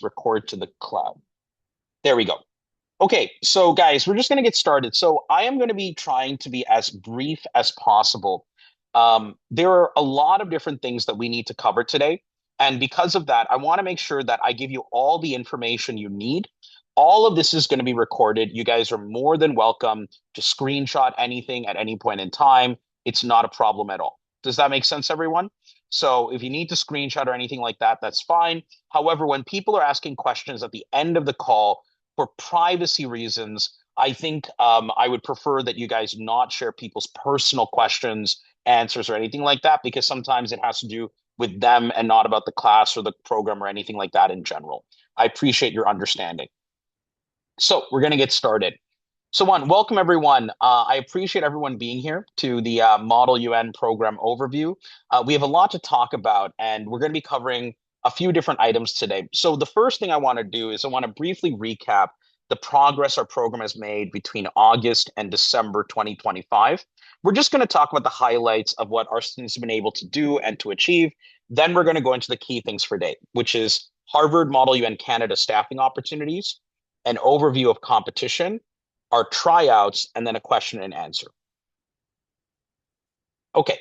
record to the cloud. There we go. Okay, so guys, we're just going to get started. So I am going to be trying to be as brief as possible. There are a lot of different things that we need to cover today. And because of that, I want to make sure that I give you all the information you need. All of this is going to be recorded. You guys are more than welcome to screenshot anything at any point in time. It's not a problem at all. Does that make sense, everyone? So if you need to screenshot or anything like that, that's fine. However, when people are asking questions at the end of the call, for privacy reasons, I think I would prefer that you guys not share people's personal questions, answers, or anything like that, because sometimes it has to do with them and not about the class or the program or anything like that in general. I appreciate your understanding. So we're going to get started. So one, welcome everyone. I appreciate everyone being here to the Model UN program overview. We have a lot to talk about, and we're going to be covering a few different items today. So the first thing I want to do is I want to briefly recap the progress our program has made between August and December 2025. We're just going to talk about the highlights of what our students have been able to do and to achieve. Then we're going to go into the key things for today, which is Harvard Model UN Canada staffing opportunities, an overview of competition, our tryouts, and then a question and answer. Okay,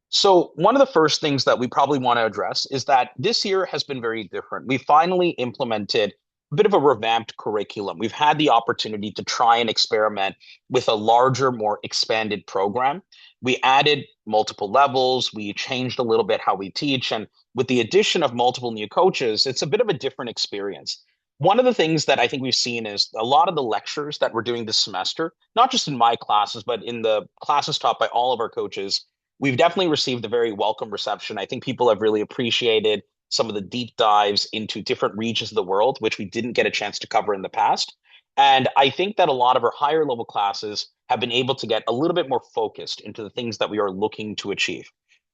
so one of the first things that we probably want to address is that this year has been very different. We finally implemented a bit of a revamped curriculum. We've had the opportunity to try and experiment with a larger, more expanded program. We added multiple levels. We changed a little bit how we teach. And with the addition of multiple new coaches, it's a bit of a different experience. One of the things that I think we've seen is a lot of the lectures that we're doing this semester, not just in my classes, but in the classes taught by all of our coaches, we've definitely received a very welcome reception. I think people have really appreciated some of the deep dives into different regions of the world, which we didn't get a chance to cover in the past. And I think that a lot of our higher level classes have been able to get a little bit more focused into the things that we are looking to achieve.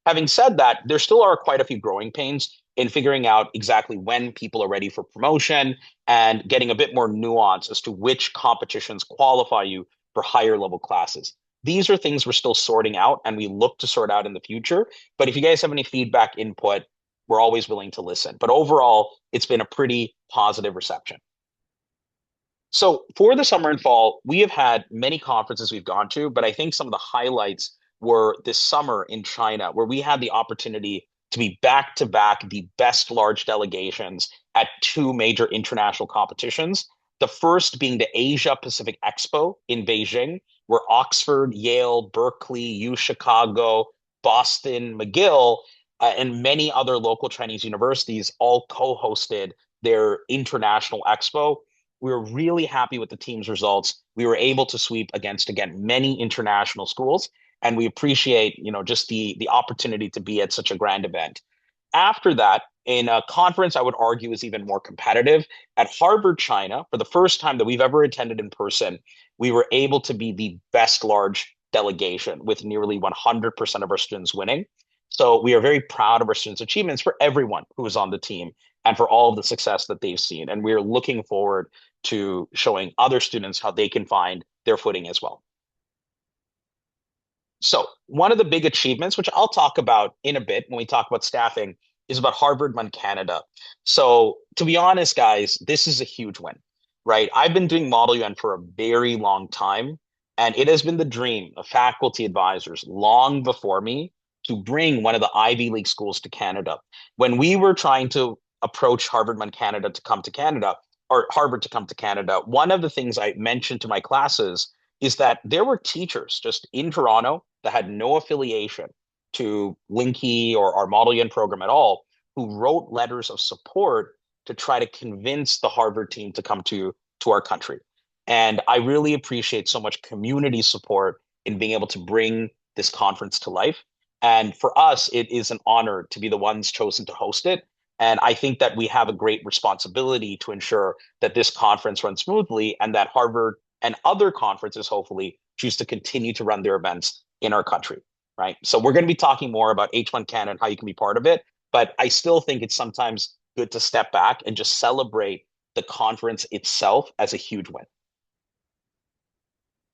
Having said that, there still are quite a few growing pains in figuring out exactly when people are ready for promotion and getting a bit more nuance as to which competitions qualify you for higher level classes. These are things we're still sorting out and we look to sort out in the future. But if you guys have any feedback, input, we're always willing to listen. But overall, it's been a pretty positive reception. So for the summer and fall, we have had many conferences we've gone to, but I think some of the highlights were this summer in China, where we had the opportunity to be back to back the best large delegations at two major international competitions. The first being the Asia Pacific Expo in Beijing, where Oxford, Yale, Berkeley, U Chicago, Boston, McGill, and many other local Chinese universities all co-hosted their international expo. We were really happy with the team's results. We were able to sweep against, again, many international schools, and we appreciate, just the opportunity to be at such a grand event. After that, in a conference I would argue is even more competitive, at Harvard, China, for the first time that we've ever attended in person, we were able to be the best large delegation with nearly 100% of our students winning. So we are very proud of our students' achievements for everyone who was on the team and for all of the success that they've seen. And we're looking forward to showing other students how they can find their footing as well. So one of the big achievements, which I'll talk about in a bit when we talk about staffing, is about Harvard MUN Canada. So to be honest, guys, this is a huge win, right? I've been doing Model UN for a very long time, and it has been the dream of faculty advisors long before me to bring one of the Ivy League schools to Canada. When we were trying to approach Harvard MUN Canada to come to Canada, or Harvard to come to Canada, one of the things I mentioned to my classes is that there were teachers just in Toronto that had no affiliation to LinkedKey or our Model UN program at all, who wrote letters of support to try to convince the Harvard team to come to our country. And I really appreciate so much community support in being able to bring this conference to life. And for us, it is an honor to be the ones chosen to host it. And I think that we have a great responsibility to ensure that this conference runs smoothly and that Harvard and other conferences hopefully choose to continue to run their events in our country, right? So we're going to be talking more about H1 Canada and how you can be part of it. But I still think it's sometimes good to step back and just celebrate the conference itself as a huge win.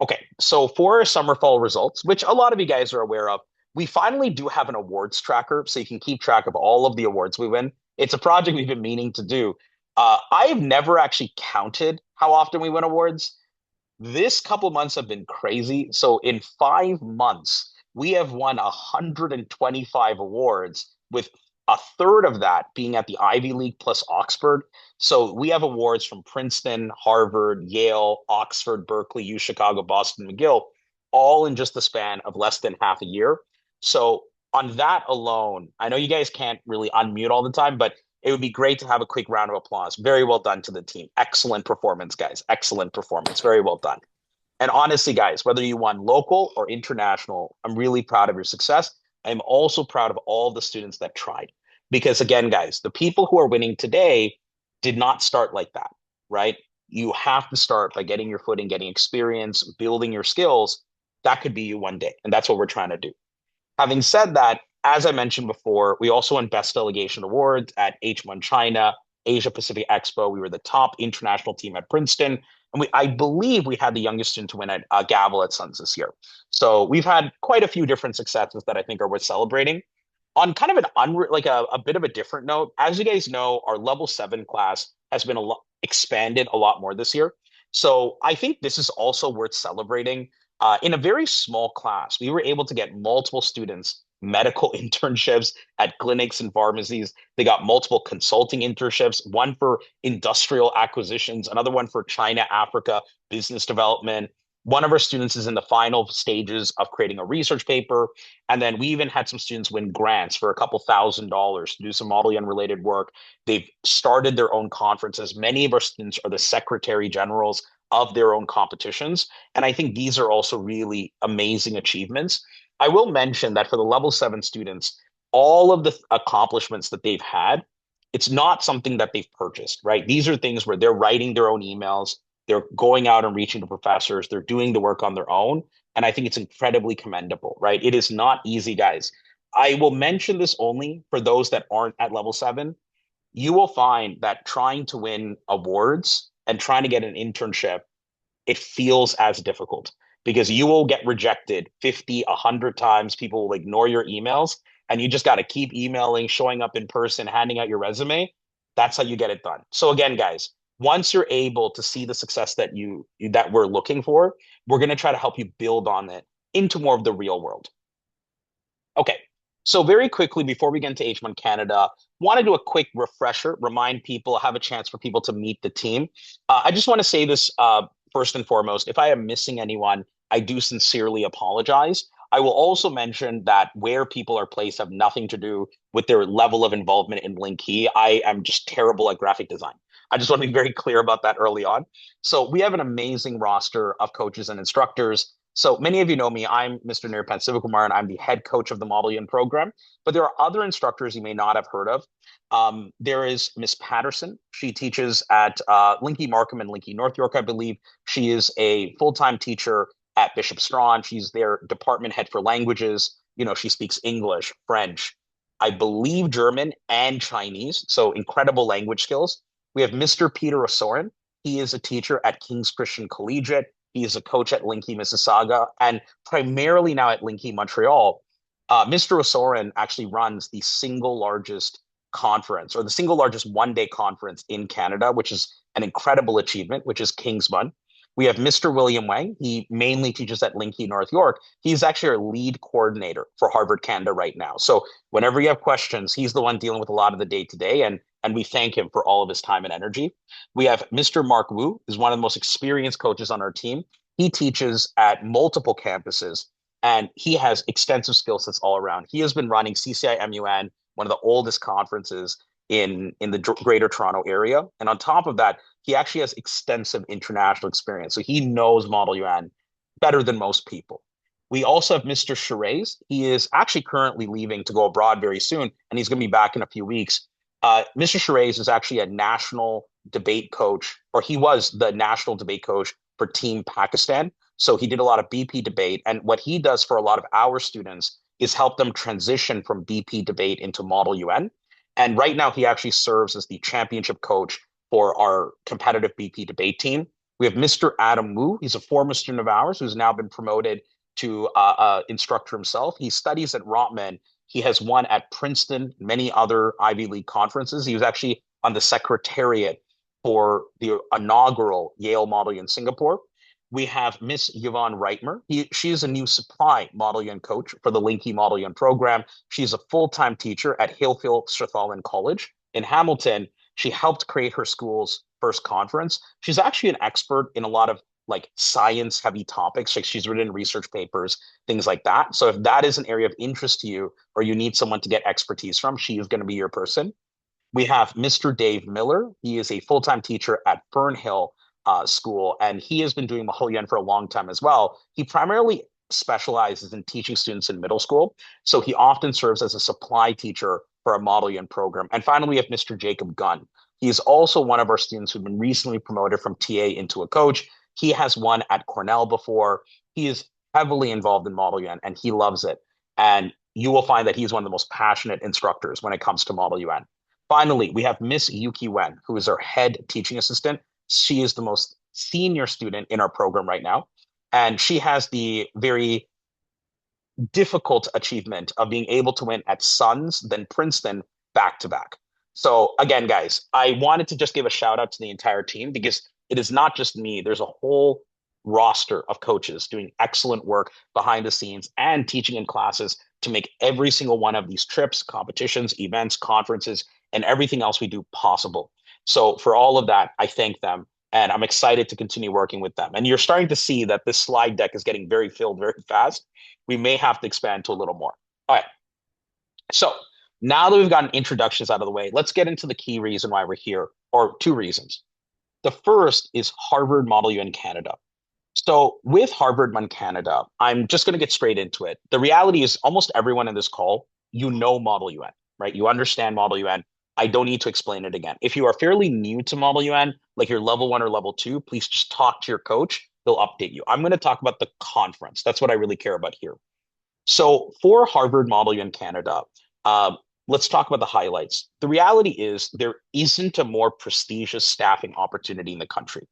Okay, so for our summer fall results, which a lot of you guys are aware of, we finally do have an awards tracker so you can keep track of all of the awards we win. It's a project we've been meaning to do. I've never actually counted how often we win awards. This couple months have been crazy. So in 5 months, we have won 125 awards, with a third of that being at the Ivy League plus Oxford. So we have awards from Princeton, Harvard, Yale, Oxford, Berkeley, U Chicago, Boston, McGill, all in just the span of less than half a year. So on that alone, I know you guys can't really unmute all the time, but it would be great to have a quick round of applause. Very well done to the team. Excellent performance, guys. Excellent performance. Very well done. And honestly, guys, whether you won local or international, I'm really proud of your success. I'm also proud of all the students that tried. Because again, guys, the people who are winning today did not start like that, right? You have to start by getting your footing, getting experience, building your skills. That could be you one day. And that's what we're trying to do. Having said that, as I mentioned before, we also won Best Delegation Awards at H1 China, Asia Pacific Expo. We were the top international team at Princeton. And I believe we had the youngest student to win at Gavel at Suns this year. So we've had quite a few different successes that I think are worth celebrating. On kind of a bit of a different note, as you guys know, our level 7 class has been expanded a lot more this year. So I think this is also worth celebrating. In a very small class, we were able to get multiple students medical internships at clinics and pharmacies. They got multiple consulting internships, one for industrial acquisitions, another one for China, Africa, business development. One of our students is in the final stages of creating a research paper. And then we even had some students win grants for a couple $1,000s to do some Model UN related work. They've started their own conferences. Many of our students are the secretary generals of their own competitions. And I think these are also really amazing achievements. I will mention that for the level 7 students, all of the accomplishments that they've had, it's not something that they've purchased, right? These are things where they're writing their own emails, they're going out and reaching to professors, they're doing the work on their own. And I think it's incredibly commendable, right? It is not easy, guys. I will mention this only for those that aren't at level 7. You will find that trying to win awards and trying to get an internship, it feels as difficult because you will get rejected 50, 100 times. People will ignore your emails, and you just got to keep emailing, showing up in person, handing out your resume. That's how you get it done. So again, guys, once you're able to see the success that that we're looking for, we're going to try to help you build on it into more of the real world. Okay. So very quickly, before we get into H1 Canada, want to do a quick refresher, remind people, have a chance for people to meet the team. I just want to say this first and foremost. If I am missing anyone, I do sincerely apologize. I will also mention that where people are placed have nothing to do with their level of involvement in LinkedKey. I am just terrible at graphic design. I just want to be very clear about that early on. So we have an amazing roster of coaches and instructors. So many of you know me. I'm Mr. Nirpan Sivakumar, and I'm the head coach of the Model UN program. But there are other instructors you may not have heard of. There is Miss Patterson. She teaches at LinkedKey Markham and LinkedKey North York, I believe. She is a full-time teacher at Bishop Strawn. She's their department head for languages. You know, she speaks English, French, I believe German and Chinese. So incredible language skills. We have Mr. Peter Osorin. He is a teacher at King's Christian Collegiate. He is a coach at LinkedKey Mississauga and primarily now at LinkedKey Montreal. Mr. Osorin actually runs the single largest conference or the single largest one-day conference in Canada, which is an incredible achievement, which is King's MUN. We have Mr. William Wang. He mainly teaches at LinkedKey North York. He's actually our lead coordinator for Harvard Canada right now. So whenever you have questions, he's the one dealing with a lot of the day-to-day, and we thank him for all of his time and energy. We have Mr. Mark Wu, who's one of the most experienced coaches on our team. He teaches at multiple campuses, and he has extensive skill sets all around. He has been running CCI MUN, one of the oldest conferences in the Greater Toronto area. And on top of that, he actually has extensive international experience. So he knows Model UN better than most people. We also have Mr. Shiraz. He is actually currently leaving to go abroad very soon, and he's going to be back in a few weeks. Mr. Shiraz is actually a national debate coach, or he was the national debate coach for Team Pakistan. So he did a lot of BP debate. And what he does for a lot of our students is help them transition from BP debate into Model UN. And right now, he actually serves as the championship coach for our competitive BP debate team. We have Mr. Adam Wu. He's a former student of ours who's now been promoted to instructor himself. He studies at Rotman. He has won at Princeton, many other Ivy League conferences. He was actually on the secretariat for the inaugural Yale Model U in Singapore. We have Miss Yvonne Reitmer. She is a new supply Model U coach for the LinkedKey Model U program. She's a full-time teacher at Hillfield Strathallan College in Hamilton. She helped create her school's first conference. She's actually an expert in a lot of like science heavy topics. Like she's written research papers, things like that. So if that is an area of interest to you or you need someone to get expertise from, she is going to be your person. We have Mr. Dave Miller. He is a full-time teacher at Fernhill School, and he has been doing Model UN for a long time as well. He primarily specializes in teaching students in middle school, so he often serves as a supply teacher for a Model UN program. And finally, we have Mr. Jacob Gunn. He is also one of our students who've been recently promoted from TA into a coach. He has won at Cornell before. He is heavily involved in Model UN, and he loves it. And you will find that he's one of the most passionate instructors when it comes to Model UN. Finally, we have Miss Yuki Wen, who is our head teaching assistant. She is the most senior student in our program right now. And she has the very difficult achievement of being able to win at Suns, then Princeton back to back. So again, guys, I wanted to just give a shout out to the entire team because it is not just me. There's a whole roster of coaches doing excellent work behind the scenes and teaching in classes to make every single one of these trips, competitions, events, conferences, and everything else we do possible. So for all of that, I thank them and I'm excited to continue working with them. And you're starting to see that this slide deck is getting very filled very fast. We may have to expand to a little more. All right. So now that we've gotten introductions out of the way, let's get into the key reason why we're here, or two reasons. The first is Harvard Model U in Canada. So with Harvard MUN Canada, I'm just going to get straight into it. The reality is almost everyone in this call, you know Model UN, right? You understand Model UN. I don't need to explain it again. If you are fairly new to Model UN, like you're level one or level two, please just talk to your coach. They'll update you. I'm going to talk about the conference. That's what I really care about here. So for Harvard Model UN Canada, uh, let's talk about the highlights. The reality is there isn't a more prestigious staffing opportunity in the country,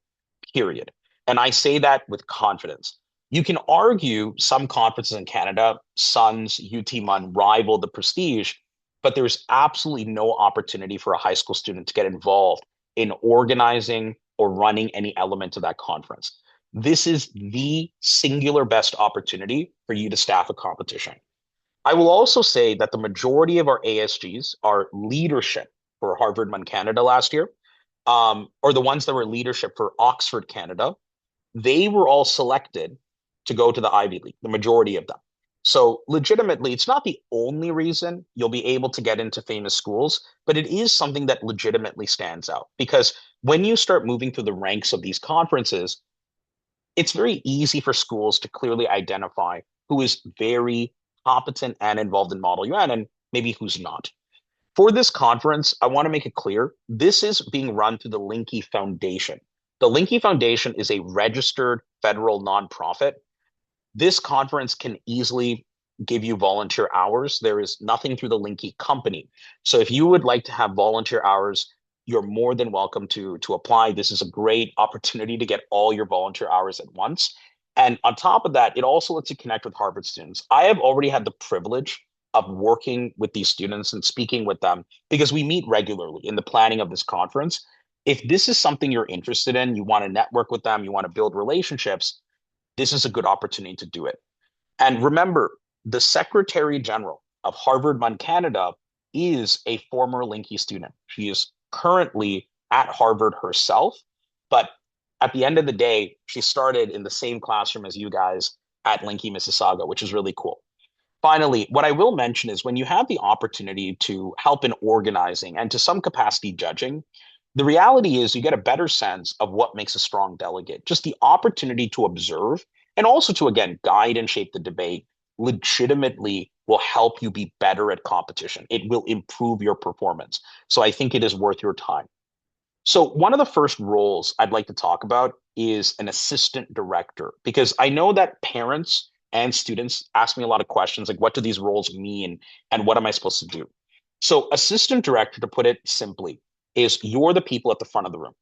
period. And I say that with confidence. You can argue some conferences in Canada, Suns, UT MUN, rival the prestige, but there's absolutely no opportunity for a high school student to get involved in organizing or running any element of that conference. This is the singular best opportunity for you to staff a competition. I will also say that the majority of our ASGs are leadership for Harvard MUN Canada last year, or the ones that were leadership for Oxford Canada. They were all selected to go to the Ivy League, the majority of them. So legitimately, it's not the only reason you'll be able to get into famous schools, but it is something that legitimately stands out because when you start moving through the ranks of these conferences, it's very easy for schools to clearly identify who is very competent and involved in Model UN and maybe who's not. For this conference, I want to make it clear this is being run through the LinkedKey Foundation. The LinkedKey Foundation is a registered federal nonprofit. This conference can easily give you volunteer hours. There is nothing through the LinkedKey company. So if you would like to have volunteer hours, you're more than welcome to apply. This is a great opportunity to get all your volunteer hours at once. And on top of that, it also lets you connect with Harvard students. I have already had the privilege of working with these students and speaking with them because we meet regularly in the planning of this conference. If this is something you're interested in, you want to network with them, you want to build relationships, this is a good opportunity to do it. And remember, the Secretary General of Harvard MUN Canada is a former LinkedKey student. She is currently at Harvard herself, but at the end of the day, she started in the same classroom as you guys at LinkedKey Mississauga, which is really cool. Finally, what I will mention is when you have the opportunity to help in organizing and to some capacity judging, the reality is you get a better sense of what makes a strong delegate. Just the opportunity to observe and also to, again, guide and shape the debate legitimately will help you be better at competition. It will improve your performance. So I think it is worth your time. So one of the first roles I'd like to talk about is an assistant director, because I know that parents and students ask me a lot of questions like, what do these roles mean and what am I supposed to do? So assistant director, to put it simply, is you're the people at the front of the room.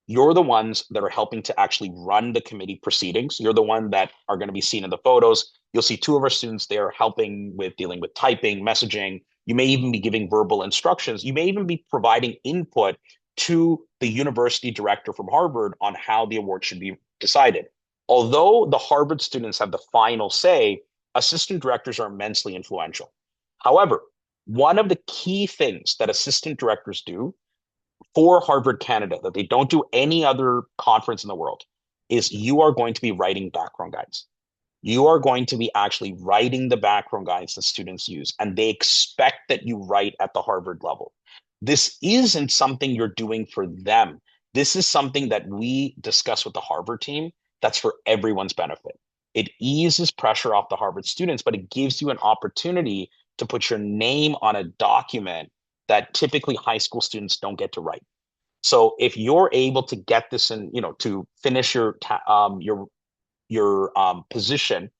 You're the ones that are helping to actually run the committee proceedings. You're the one that are going to be seen in the photos. You'll see two of our students there helping with dealing with typing, messaging. You may even be giving verbal instructions. You may even be providing input to the university director from Harvard on how the award should be decided. Although the Harvard students have the final say, assistant directors are immensely influential. However, one of the key things that assistant directors do for Harvard Canada that they don't do any other conference in the world is you are going to be writing background guides. You are going to be actually writing the background guides that students use, and they expect that you write at the Harvard level. This isn't something you're doing for them. This is something that we discuss with the Harvard team that's for everyone's benefit. It eases pressure off the Harvard students, but it gives you an opportunity to put your name on a document that typically high school students don't get to write. So if you're able to get this in, to finish your position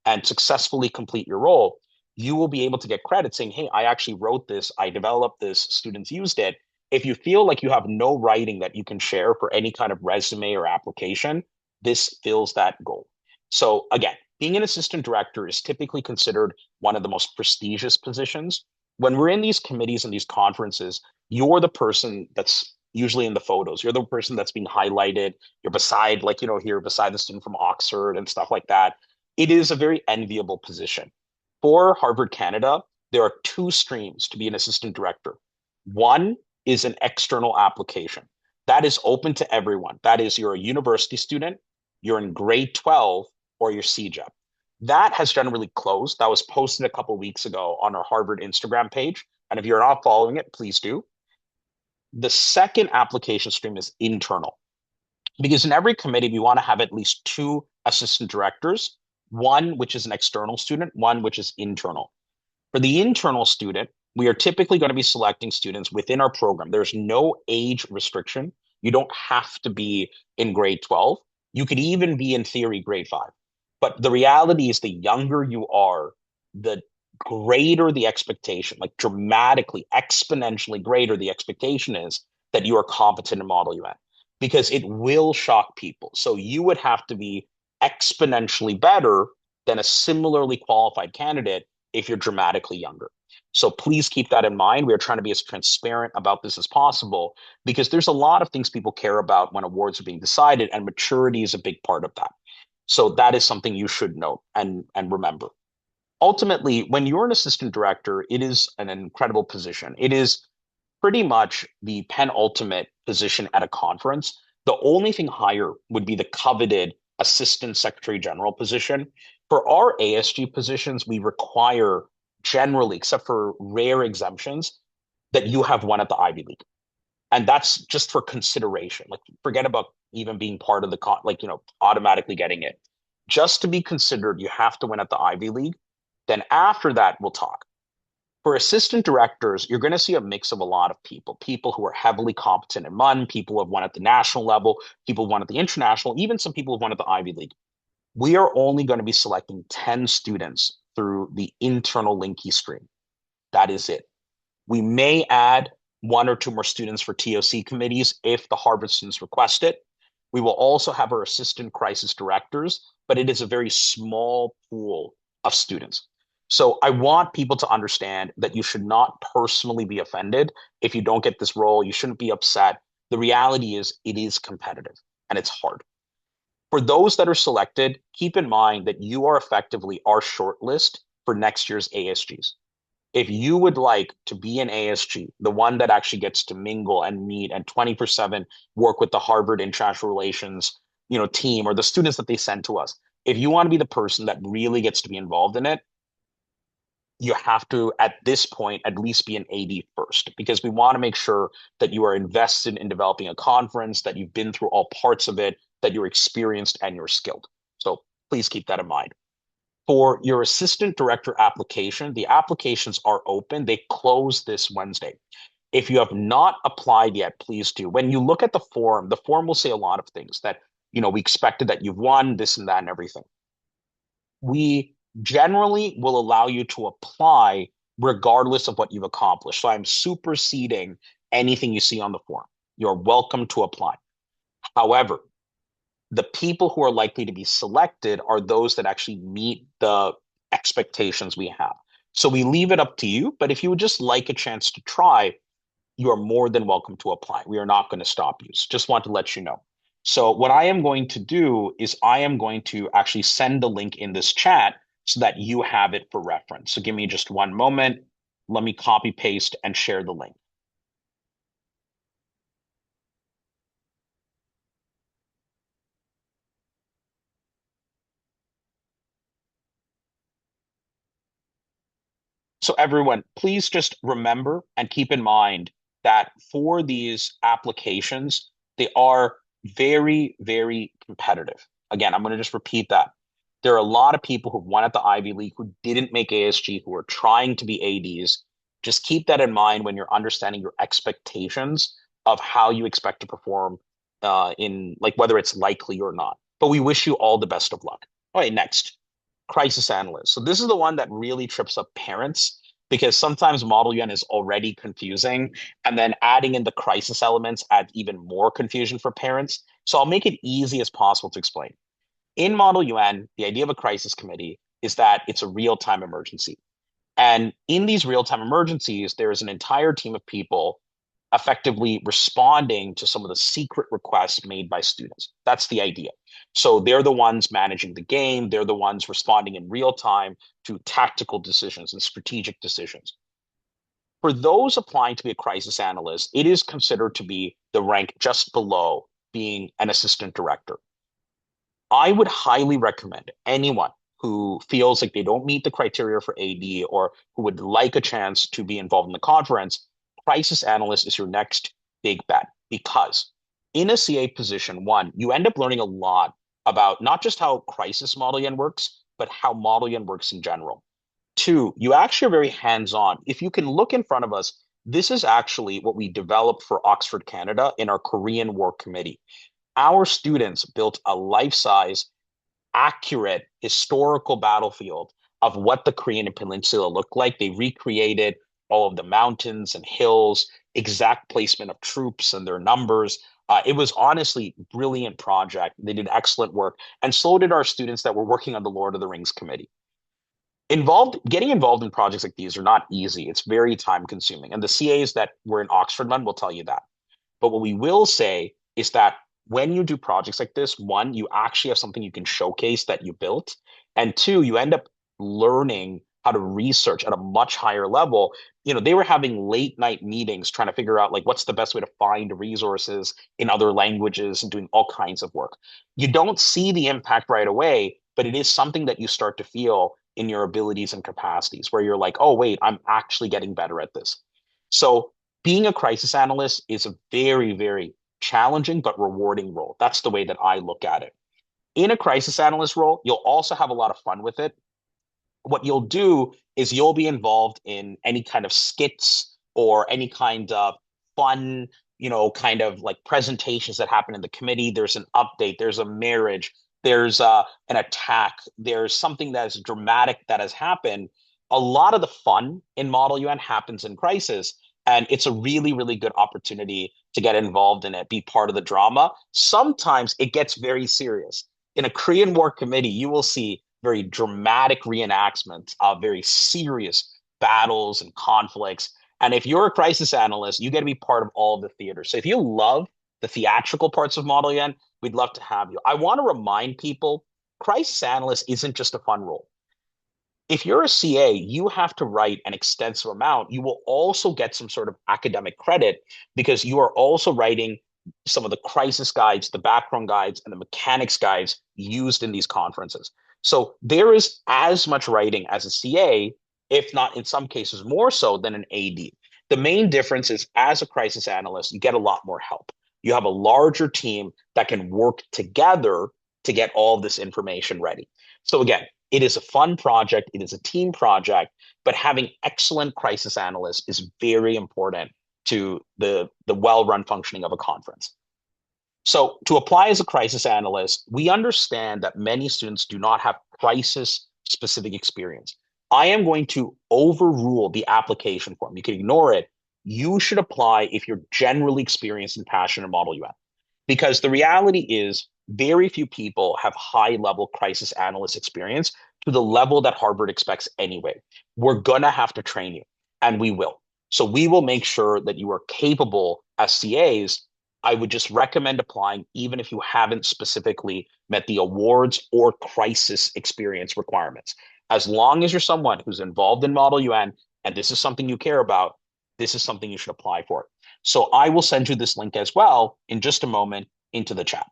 and successfully complete your role, you will be able to get credit saying, hey, I actually wrote this, I developed this, students used it. If you feel like you have no writing that you can share for any kind of resume or application, this fills that goal. So again, being an assistant director is typically considered one of the most prestigious positions. When we're in these committees and these conferences, you're the person that's usually in the photos. You're the person that's being highlighted. You're beside, like, here beside the student from Oxford and stuff like that. It is a very enviable position. For Harvard Canada, there are two streams to be an assistant director. One is an external application that is open to everyone. That is, you're a university student, you're in grade 12, or you're CEGEP. That has generally closed. That was posted a couple of weeks ago on our Harvard Instagram page. And if you're not following it, please do. The second application stream is internal, because in every committee, we want to have at least two assistant directors, one which is an external student, one which is internal. For the internal student, we are typically going to be selecting students within our program. There's no age restriction. You don't have to be in grade 12. You could even be, in theory, grade 5. But the reality is, the younger you are, the greater the expectation, like dramatically, exponentially greater the expectation is that you are competent in Model UN, because it will shock people. So you would have to be exponentially better than a similarly qualified candidate if you're dramatically younger. So please keep that in mind. We are trying to be as transparent about this as possible, because there's a lot of things people care about when awards are being decided, and maturity is a big part of that. So that is something you should note and remember. Ultimately, when you're an assistant director, it is an incredible position. It is pretty much the penultimate position at a conference. The only thing higher would be the coveted assistant secretary general position. For our ASG positions, we require generally, except for rare exemptions, that you have one at the Ivy League. And that's just for consideration. Like, forget about even being part of the automatically getting it. Just to be considered, you have to win at the Ivy League. Then after that, we'll talk. For assistant directors, you're going to see a mix of a lot of people who are heavily competent in MUN, people who have won at the national level, people who won at the international, even some people who've won at the Ivy League. We are only going to be selecting 10 students through the internal LinkedKey stream. That is it. We may add one or two more students for TOC committees if the Harvard students request it. We will also have our assistant crisis directors, but it is a very small pool of students. So I want people to understand that you should not personally be offended if you don't get this role. You shouldn't be upset. The reality is, it is competitive and it's hard. For those that are selected, keep in mind that you are effectively our shortlist for next year's ASGs. If you would like to be an ASG, the one that actually gets to mingle and meet and 24/7 work with the Harvard International Relations, team, or the students that they send to us, if you want to be the person that really gets to be involved in it, you have to, at this point, at least be an AD first, because we want to make sure that you are invested in developing a conference, that you've been through all parts of it, that you're experienced and you're skilled. So please keep that in mind. For your assistant director application, the applications are open. They close this Wednesday. If you have not applied yet, please do. When you look at the form will say a lot of things that, we expected that you've won this and that and everything. We generally will allow you to apply regardless of what you've accomplished. So I'm superseding anything you see on the form. You're welcome to apply. However, the people who are likely to be selected are those that actually meet the expectations we have. So we leave it up to you, but if you would just like a chance to try, you are more than welcome to apply. We are not going to stop you. So just want to let you know. So what I am going to do is I am going to actually send the link in this chat so that you have it for reference. So give me just one moment. Let me copy paste and share the link. So everyone, please just remember and keep in mind that for these applications, they are very, very competitive. Again, I'm going to just repeat that. There are a lot of people who won at the Ivy League who didn't make ASG, who are trying to be ADs. Just keep that in mind when you're understanding your expectations of how you expect to perform in like whether it's likely or not. But we wish you all the best of luck. All right, next crisis analyst. So this is the one that really trips up parents because sometimes Model UN is already confusing, and then adding in the crisis elements adds even more confusion for parents. So I'll make it easy as possible to explain. In Model UN, the idea of a crisis committee is that it's a real-time emergency. And in these real-time emergencies, there is an entire team of people effectively responding to some of the secret requests made by students. That's the idea. So they're the ones managing the game. They're the ones responding in real time to tactical decisions and strategic decisions. For those applying to be a crisis analyst, it is considered to be the rank just below being an assistant director. I would highly recommend anyone who feels like they don't meet the criteria for AD or who would like a chance to be involved in the conference, crisis analyst is your next big bet because in a CA position, one, you end up learning a lot about not just how crisis Model N works, but how Model N works in general. Two, you actually are very hands-on. If you can look in front of us, this is actually what we developed for Oxford, Canada in our Korean War Committee. Our students built a life-size accurate historical battlefield of what the Korean Peninsula looked like. They recreated all of the mountains and hills, exact placement of troops and their numbers. It was honestly a brilliant project. They did excellent work, and so did our students that were working on the Lord of the Rings committee. Getting involved in projects like these are not easy. It's very time consuming, and the CAs that were in Oxford MUN will tell you that. But what we will say is that when you do projects like this, one, you actually have something you can showcase that you built. And two, you end up learning how to research at a much higher level. They were having late night meetings trying to figure out like what's the best way to find resources in other languages and doing all kinds of work. You don't see the impact right away, but it is something that you start to feel in your abilities and capacities where you're like, oh, wait, I'm actually getting better at this. So being a crisis analyst is a very, very challenging but rewarding role. That's the way that I look at it. In a crisis analyst role, you'll also have a lot of fun with it. What you'll do is you'll be involved in any kind of skits or any kind of fun, kind of like presentations that happen in the committee. There's an update, there's a marriage, there's an attack, there's something that is dramatic that has happened. A lot of the fun in Model UN happens in crisis, and it's a really, really good opportunity to get involved in it, be part of the drama. Sometimes it gets very serious. In a Korean War committee, you will see very dramatic reenactments of very serious battles and conflicts. And if you're a crisis analyst, you get to be part of all of the theater. So if you love the theatrical parts of Model N, we'd love to have you. I want to remind people, crisis analyst isn't just a fun role. If you're a CA, you have to write an extensive amount. You will also get some sort of academic credit because you are also writing some of the crisis guides, the background guides, and the mechanics guides used in these conferences. So there is as much writing as a CA, if not in some cases more so than an AD. The main difference is as a crisis analyst, you get a lot more help. You have a larger team that can work together to get all of this information ready. So again, it is a fun project. It is a team project, but having excellent crisis analysts is very important to the well-run functioning of a conference. So to apply as a crisis analyst, we understand that many students do not have crisis specific experience. I am going to overrule the application form. You can ignore it. You should apply if you're generally experienced and passionate in Model UN. Because the reality is very few people have high level crisis analyst experience to the level that Harvard expects anyway. We're going to have to train you, and we will. So we will make sure that you are capable as CAs. I would just recommend applying, even if you haven't specifically met the awards or crisis experience requirements. As long as you're someone who's involved in Model UN and this is something you care about, this is something you should apply for. So I will send you this link as well in just a moment into the chat.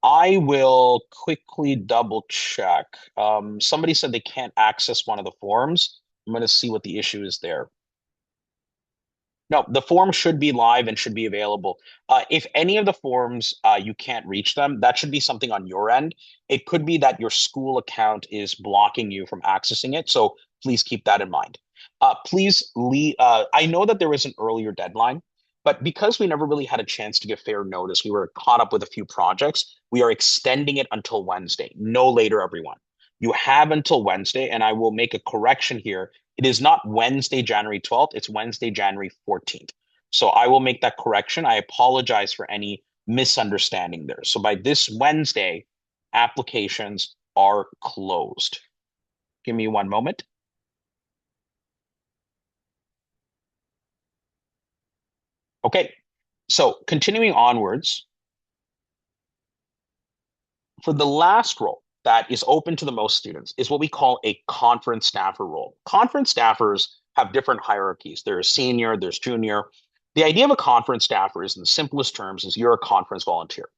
I will quickly double check. Somebody said they can't access one of the forms. I'm going to see what the issue is there. No, the form should be live and should be available. If any of the forms you can't reach them, that should be something on your end. It could be that your school account is blocking you from accessing it. So please keep that in mind. Please leave. I know that there was an earlier deadline, but because we never really had a chance to give fair notice, we were caught up with a few projects. We are extending it until Wednesday, no later, everyone. You have until Wednesday, and I will make a correction here. It is not Wednesday, January 12th. It's Wednesday, January 14th. So I will make that correction. I apologize for any misunderstanding there. So by this Wednesday, applications are closed. Give me one moment. Okay. So continuing onwards, for the last role that is open to the most students is what we call a conference staffer role. Conference staffers have different hierarchies. There's senior, there's junior. The idea of a conference staffer is in the simplest terms is you're a conference volunteer.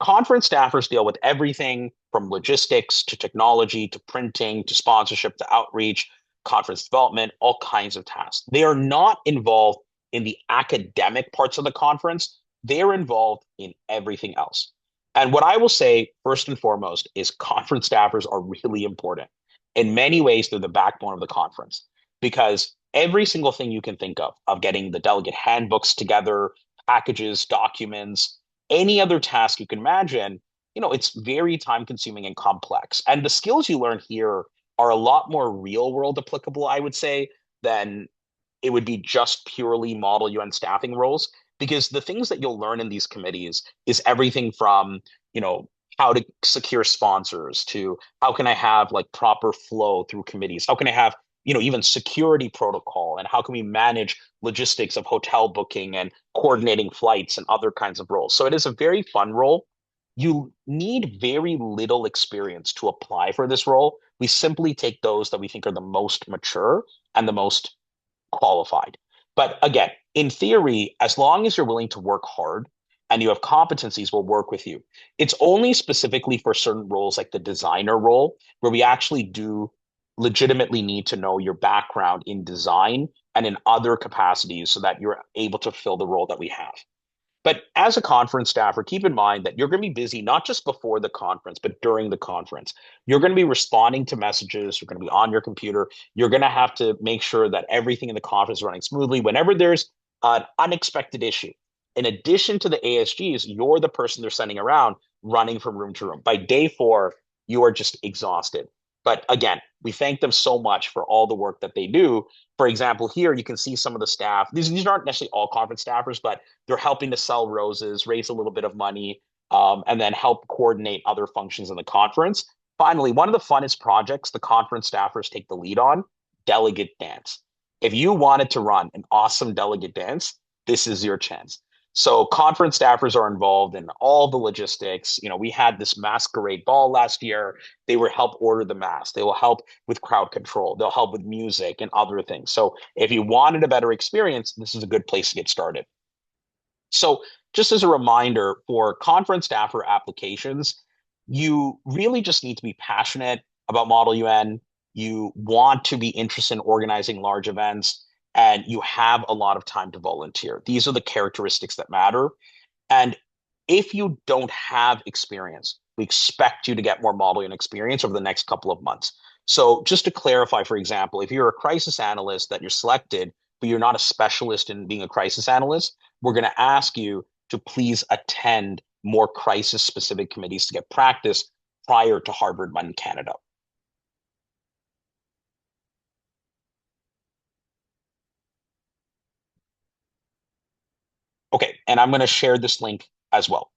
Conference staffers deal with everything from logistics to technology to printing to sponsorship to outreach, conference development, all kinds of tasks. They are not involved in the academic parts of the conference. They are involved in everything else. And what I will say, first and foremost, is conference staffers are really important. In many ways, they're the backbone of the conference because every single thing you can think of getting the delegate handbooks together, packages, documents, any other task you can imagine, it's very time consuming and complex. And the skills you learn here are a lot more real world applicable, I would say, than it would be just purely Model UN staffing roles. Because the things that you'll learn in these committees is everything from, how to secure sponsors to how can I have like proper flow through committees? How can I have, even security protocol and how can we manage logistics of hotel booking and coordinating flights and other kinds of roles. So it is a very fun role. You need very little experience to apply for this role. We simply take those that we think are the most mature and the most qualified. But again, in theory, as long as you're willing to work hard and you have competencies, we'll work with you. It's only specifically for certain roles like the designer role where we actually do legitimately need to know your background in design and in other capacities so that you're able to fill the role that we have. But as a conference staffer, keep in mind that you're going to be busy not just before the conference, but during the conference. You're going to be responding to messages. You're going to be on your computer. You're going to have to make sure that everything in the conference is running smoothly. Whenever there's an unexpected issue, in addition to the ASGs, you're the person they're sending around running from room to room. By day 4, you are just exhausted. But again, we thank them so much for all the work that they do. For example, here you can see some of the staff. These aren't necessarily all conference staffers, but they're helping to sell roses, raise a little bit of money, and then help coordinate other functions in the conference. Finally, one of the funnest projects the conference staffers take the lead on, delegate dance. If you wanted to run an awesome delegate dance, this is your chance. So conference staffers are involved in all the logistics. We had this masquerade ball last year. They will help order the mask. They will help with crowd control. They'll help with music and other things. So if you wanted a better experience, this is a good place to get started. So just as a reminder for conference staffer applications, you really just need to be passionate about Model UN. You want to be interested in organizing large events, and you have a lot of time to volunteer. These are the characteristics that matter. And if you don't have experience, we expect you to get more Model UN experience over the next couple of months. So just to clarify, for example, if you're a crisis analyst that you're selected, but you're not a specialist in being a crisis analyst, we're going to ask you to please attend more crisis specific committees to get practice prior to Harvard MUN Canada. Okay, and I'm going to share this link as well.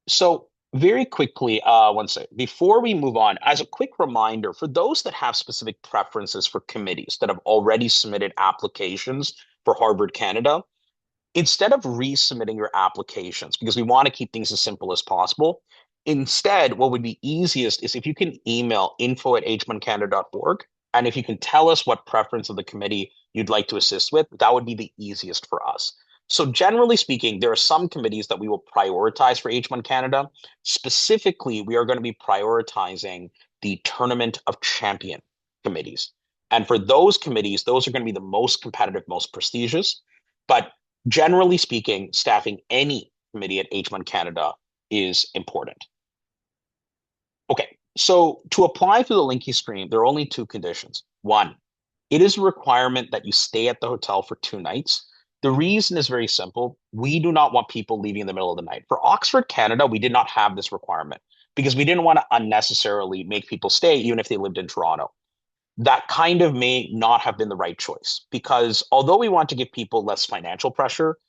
So very quickly, one second, before we move on, as a quick reminder, for those that have specific preferences for committees that have already submitted applications for Harvard Canada, instead of resubmitting your applications, because we want to keep things as simple as possible, instead, what would be easiest is if you can email info@hmuncanada.org, and if you can tell us what preference of the committee you'd like to assist with, that would be the easiest for us. So generally speaking, there are some committees that we will prioritize for H1 Canada. Specifically, we are going to be prioritizing the Tournament of Champion committees. And for those committees, those are going to be the most competitive, most prestigious. But generally speaking, staffing any committee at H1 Canada is important. Okay, so to apply for the LinkedKey stream, there are only two conditions. One, it is a requirement that you stay at the hotel for 2 nights. The reason is very simple. We do not want people leaving in the middle of the night. For Oxford, Canada, we did not have this requirement because we didn't want to unnecessarily make people stay, even if they lived in Toronto. That kind of may not have been the right choice because although we want to give people less financial pressure,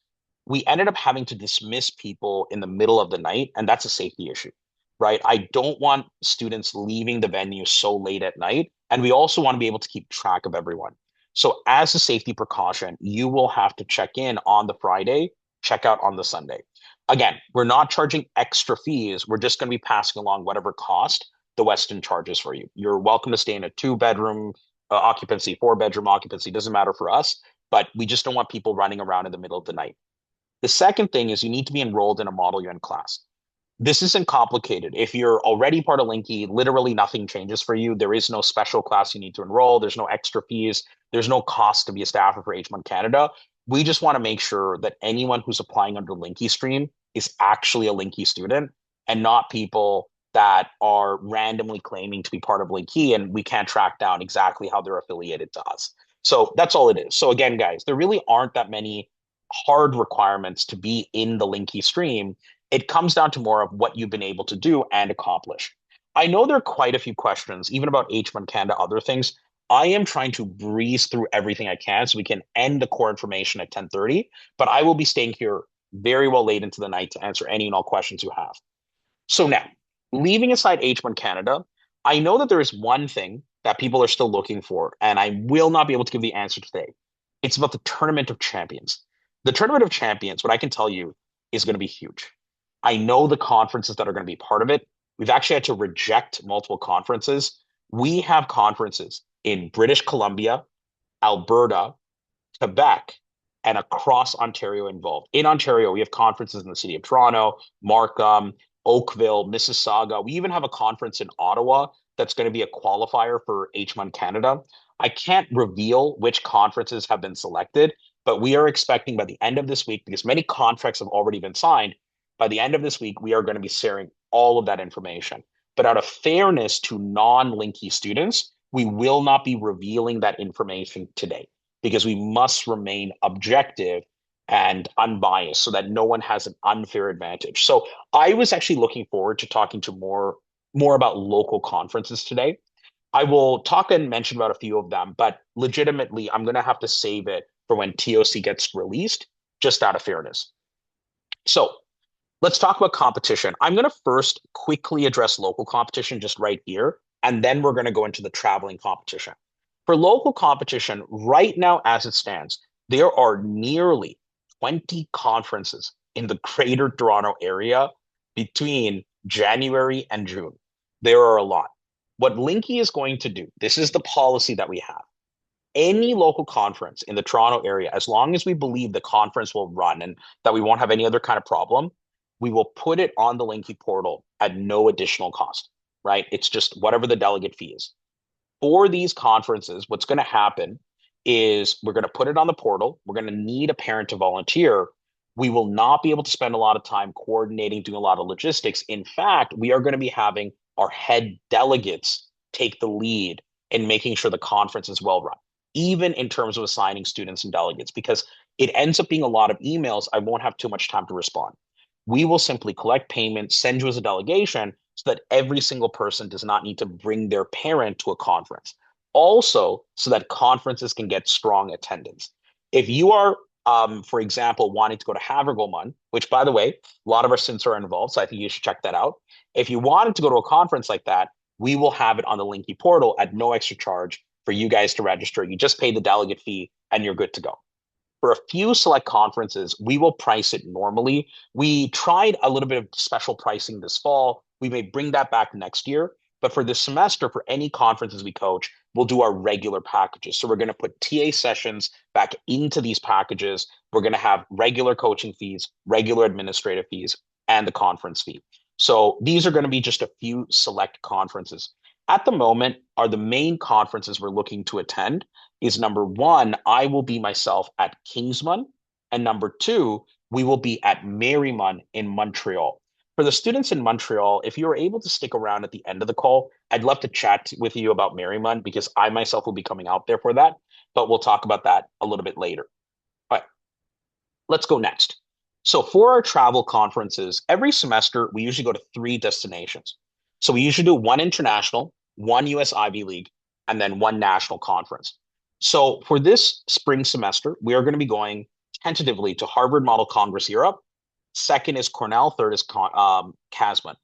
we ended up having to dismiss people in the middle of the night, and that's a safety issue, right? I don't want students leaving the venue so late at night, and we also want to be able to keep track of everyone. So, as a safety precaution, you will have to check in on the Friday, check out on the Sunday. Again, we're not charging extra fees. We're just going to be passing along whatever cost the Westin charges for you. You're welcome to stay in a two-bedroom occupancy, four-bedroom occupancy, doesn't matter for us, but we just don't want people running around in the middle of the night. The second thing is you need to be enrolled in a Model UN class. This isn't complicated. If you're already part of LinkedKey, literally nothing changes for you. There is no special class you need to enroll. There's no extra fees. There's no cost to be a staffer for H1 Canada. We just want to make sure that anyone who's applying under LinkedKey Stream is actually a LinkedKey student and not people that are randomly claiming to be part of LinkedKey and we can't track down exactly how they're affiliated to us. So that's all it is. So again, guys, there really aren't that many hard requirements to be in the LinkedKey stream. It comes down to more of what you've been able to do and accomplish. I know there are quite a few questions, even about H1 Canada, other things. I am trying to breeze through everything I can so we can end the core information at 10:30, but I will be staying here very well late into the night to answer any and all questions you have. So now, leaving aside H1 Canada, I know that there is one thing that people are still looking for, and I will not be able to give the answer today. It's about the Tournament of Champions. The Tournament of Champions, what I can tell you, is going to be huge. I know the conferences that are going to be part of it. We've actually had to reject multiple conferences. We have conferences in British Columbia, Alberta, Quebec, and across Ontario involved. In Ontario, we have conferences in the city of Toronto, Markham, Oakville, Mississauga. We even have a conference in Ottawa that's going to be a qualifier for H1 Canada. I can't reveal which conferences have been selected, but we are expecting by the end of this week, because many contracts have already been signed, by the end of this week, we are going to be sharing all of that information. But out of fairness to non-Linky students, we will not be revealing that information today because we must remain objective and unbiased so that no one has an unfair advantage. So I was actually looking forward to talking to more about local conferences today. I will talk and mention about a few of them, but legitimately, I'm going to have to save it for when TOC gets released, just out of fairness. So let's talk about competition. I'm going to first quickly address local competition just right here, and then we're going to go into the traveling competition. For local competition, right now, as it stands, there are nearly 20 conferences in the greater Toronto area between January and June. There are a lot. What Linky is going to do, this is the policy that we have. Any local conference in the Toronto area, as long as we believe the conference will run and that we won't have any other kind of problem, we will put it on the Linky portal at no additional cost, right? It's just whatever the delegate fee is. For these conferences, what's going to happen is we're going to put it on the portal. We're going to need a parent to volunteer. We will not be able to spend a lot of time coordinating, doing a lot of logistics. In fact, we are going to be having our head delegates take the lead in making sure the conference is well run, even in terms of assigning students and delegates, because it ends up being a lot of emails. I won't have too much time to respond. We will simply collect payment, send you as a delegation so that every single person does not need to bring their parent to a conference. also so that conferences can get strong attendance. If you are, for example, wanting to go to Havergal, which by the way, a lot of our students are involved, so I think you should check that out. If you wanted to go to a conference like that, we will have it on the LinkedKey portal at no extra charge for you guys to register. You just pay the delegate fee and you're good to go. For a few select conferences, we will price it normally. We tried a little bit of special pricing this fall. We may bring that back next year. But for this semester, for any conferences we coach, we'll do our regular packages. So we're going to put TA sessions back into these packages. We're going to have regular coaching fees, regular administrative fees, and the conference fee. So these are going to be just a few select conferences. At the moment, are the main conferences we're looking to attend is number one, I will be myself at Kingsmun. And number two, we will be at MUN in Montreal. For the students in Montreal, if you're able to stick around at the end of the call, I'd love to chat with you about MUN because I myself will be coming out there for that. But we'll talk about that a little bit later. All right, let's go next. So for our travel conferences, every semester we usually go to three destinations. So we usually do one international, one US Ivy League, and then one national conference. So for this spring semester, we are going to be going tentatively to Harvard Model Congress Europe. Second is Cornell. Third is Casman.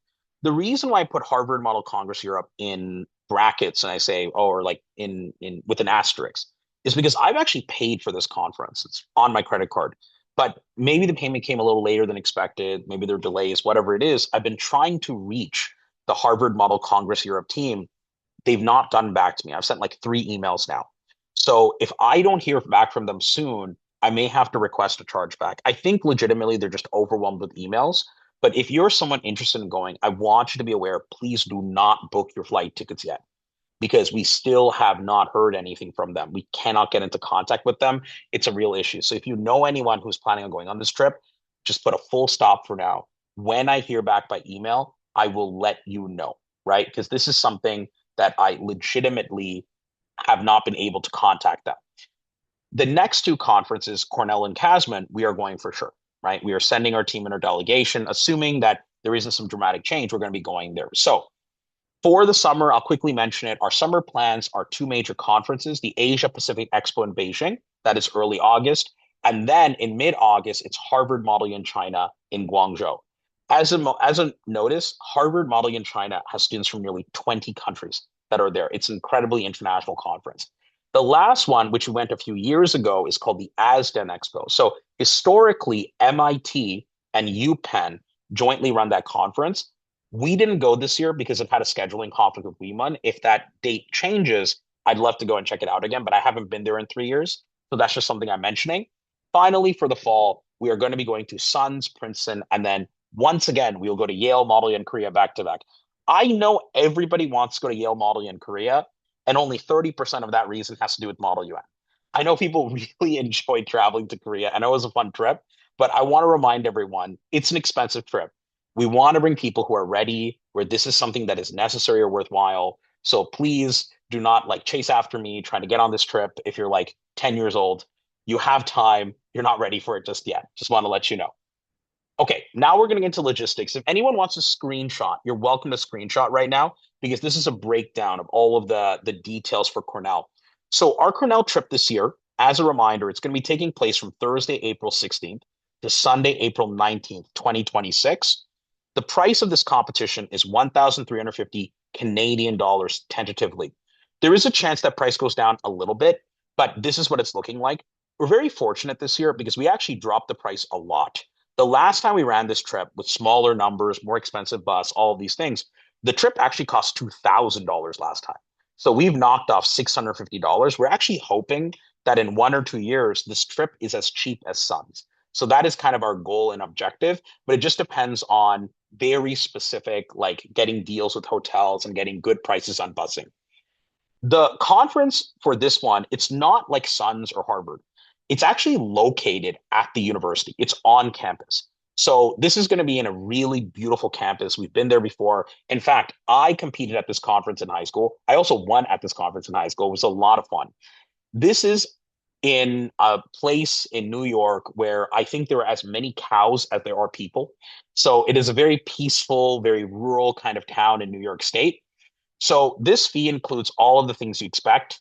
The reason why I put Harvard Model Congress Europe in brackets and I say, oh, or like in with an asterisk, is because I've actually paid for this conference. It's on my credit card. But maybe the payment came a little later than expected. Maybe there are delays, whatever it is. I've been trying to reach the Harvard Model Congress Europe team. They've not gotten back to me. I've sent like 3 emails now. So if I don't hear back from them soon, I may have to request a chargeback. I think legitimately they're just overwhelmed with emails. But if you're someone interested in going, I want you to be aware, please do not book your flight tickets yet because we still have not heard anything from them. We cannot get into contact with them. It's a real issue. So if you know anyone who's planning on going on this trip, just put a full stop for now. When I hear back by email, I will let you know, right? Because this is something that I legitimately have not been able to contact them. The next two conferences, Cornell and Casman, we are going for sure, right? We are sending our team and our delegation, assuming that there isn't some dramatic change, we're going to be going there. So for the summer, I'll quickly mention it. Our summer plans are two major conferences, the Asia Pacific Expo in Beijing, that is early August. And then in mid-August, it's Harvard Model in China in Guangzhou. As a notice, Harvard Model in China has students from nearly 20 countries that are there. It's an incredibly international conference. The last one, which we went a few years ago, is called the ASDEN Expo. So historically, MIT and UPenn jointly run that conference. We didn't go this year because it had a scheduling conflict with MUN. If that date changes, I'd love to go and check it out again, but I haven't been there in 3 years. So that's just something I'm mentioning. Finally, for the fall, we are going to be going to SUNS, Princeton, and then once again, we'll go to Yale, Model U, and Korea back to back. I know everybody wants to go to Yale, Model U, and Korea, and only 30% of that reason has to do with Model UN. I know people really enjoy traveling to Korea, and it was a fun trip, but I want to remind everyone it's an expensive trip. We want to bring people who are ready, where this is something that is necessary or worthwhile. So please do not like chase after me trying to get on this trip if you're like 10 years old. You have time. You're not ready for it just yet. Just want to let you know. Okay, now we're going to get into logistics. If anyone wants a screenshot, you're welcome to screenshot right now because this is a breakdown of all of the details for Cornell. So our Cornell trip this year, as a reminder, it's going to be taking place from Thursday, April 16th to Sunday, April 19th, 2026. The price of this competition is 1,350 Canadian dollars tentatively. There is a chance that price goes down a little bit, but this is what it's looking like. We're very fortunate this year because we actually dropped the price a lot. The last time we ran this trip with smaller numbers, more expensive bus, all of these things, the trip actually cost $2,000 last time. So we've knocked off $650. We're actually hoping that in 1 or 2 years, this trip is as cheap as SUNS. So that is kind of our goal and objective, but it just depends on very specific, like getting deals with hotels and getting good prices on busing. The conference for this one, it's not like SUNS or Harvard. It's actually located at the university. It's on campus. So this is going to be in a really beautiful campus. We've been there before. In fact, I competed at this conference in high school. I also won at this conference in high school. It was a lot of fun. This is in a place in New York where I think there are as many cows as there are people. So it is a very peaceful, very rural kind of town in New York State. So this fee includes all of the things you expect: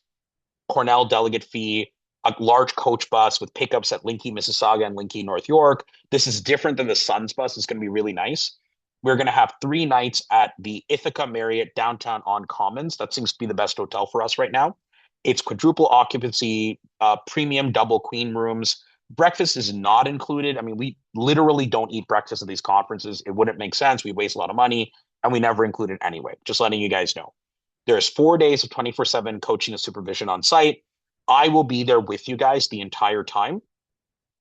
Cornell delegate fee, a large coach bus with pickups at LinkedKey, Mississauga and LinkedKey, North York. This is different than the Suns bus. It's going to be really nice. We're going to have 3 nights at the Ithaca Marriott downtown on Commons. That seems to be the best hotel for us right now. It's quadruple occupancy, premium double queen rooms. Breakfast is not included. I mean, we literally don't eat breakfast at these conferences. It wouldn't make sense. We waste a lot of money, and we never include it anyway. Just letting you guys know. There's 4 days of 24/7 coaching and supervision on site. I will be there with you guys the entire time.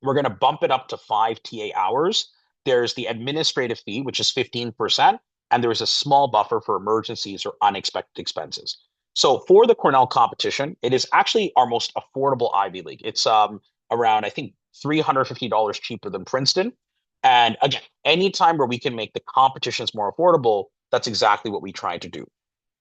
We're going to bump it up to 5 TA hours. There's the administrative fee, which is 15%, and there's a small buffer for emergencies or unexpected expenses. So for the Cornell competition, it is actually our most affordable Ivy League. It's around, I think, $350 cheaper than Princeton. And again, anytime where we can make the competitions more affordable, that's exactly what we try to do.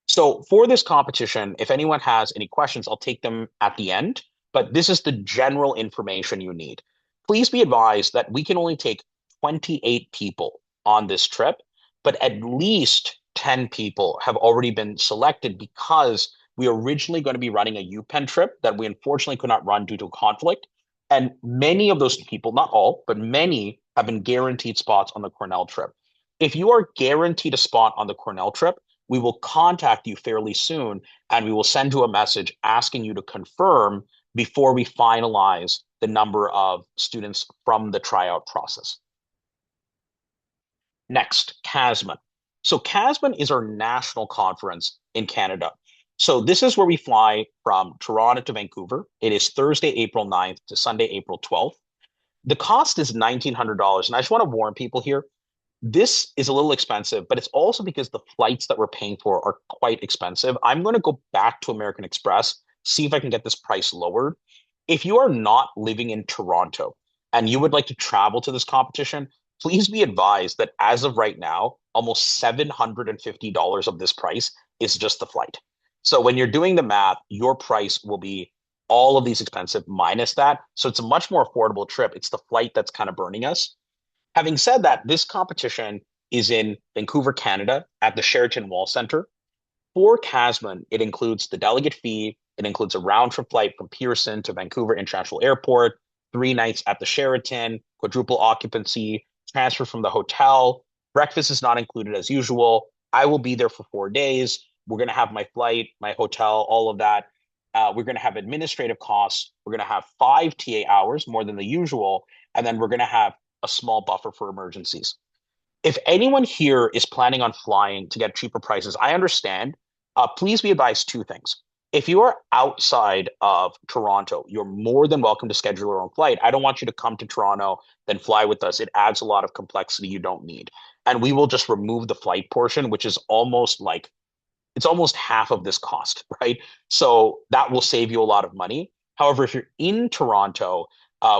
So for this competition, if anyone has any questions, I'll take them at the end, but this is the general information you need. Please be advised that we can only take 28 people on this trip, but at least 10 people have already been selected because we were originally going to be running a UPenn trip that we unfortunately could not run due to a conflict. And many of those people, not all, but many have been guaranteed spots on the Cornell trip. If you are guaranteed a spot on the Cornell trip, we will contact you fairly soon and we will send you a message asking you to confirm before we finalize the number of students from the tryout process. Next, CASMUN. So CASMUN is our national conference in Canada. So this is where we fly from Toronto to Vancouver. It is Thursday, April 9th to Sunday, April 12th. The cost is $1,900. And I just want to warn people here, this is a little expensive, but it's also because the flights that we're paying for are quite expensive. I'm going to go back to American Express, see if I can get this price lowered. If you are not living in Toronto and you would like to travel to this competition, please be advised that as of right now, almost $750 of this price is just the flight. So when you're doing the math, your price will be all of these expensive minus that. So it's a much more affordable trip. It's the flight that's kind of burning us. Having said that, this competition is in Vancouver, Canada, at the Sheraton Wall Center. For CASMUN, it includes the delegate fee. It includes a round trip flight from Pearson to Vancouver International Airport, 3 nights at the Sheraton, quadruple occupancy, transfer from the hotel. Breakfast is not included as usual. I will be there for 4 days. We're going to have my flight, my hotel, all of that. We're going to have administrative costs. We're going to have 5 TA hours, more than the usual. And then we're going to have a small buffer for emergencies. If anyone here is planning on flying to get cheaper prices, I understand. Please be advised 2 things. If you are outside of Toronto, you're more than welcome to schedule your own flight. I don't want you to come to Toronto, then fly with us. It adds a lot of complexity you don't need. And we will just remove the flight portion, which is almost like it's almost half of this cost, right? So that will save you a lot of money. However, if you're in Toronto,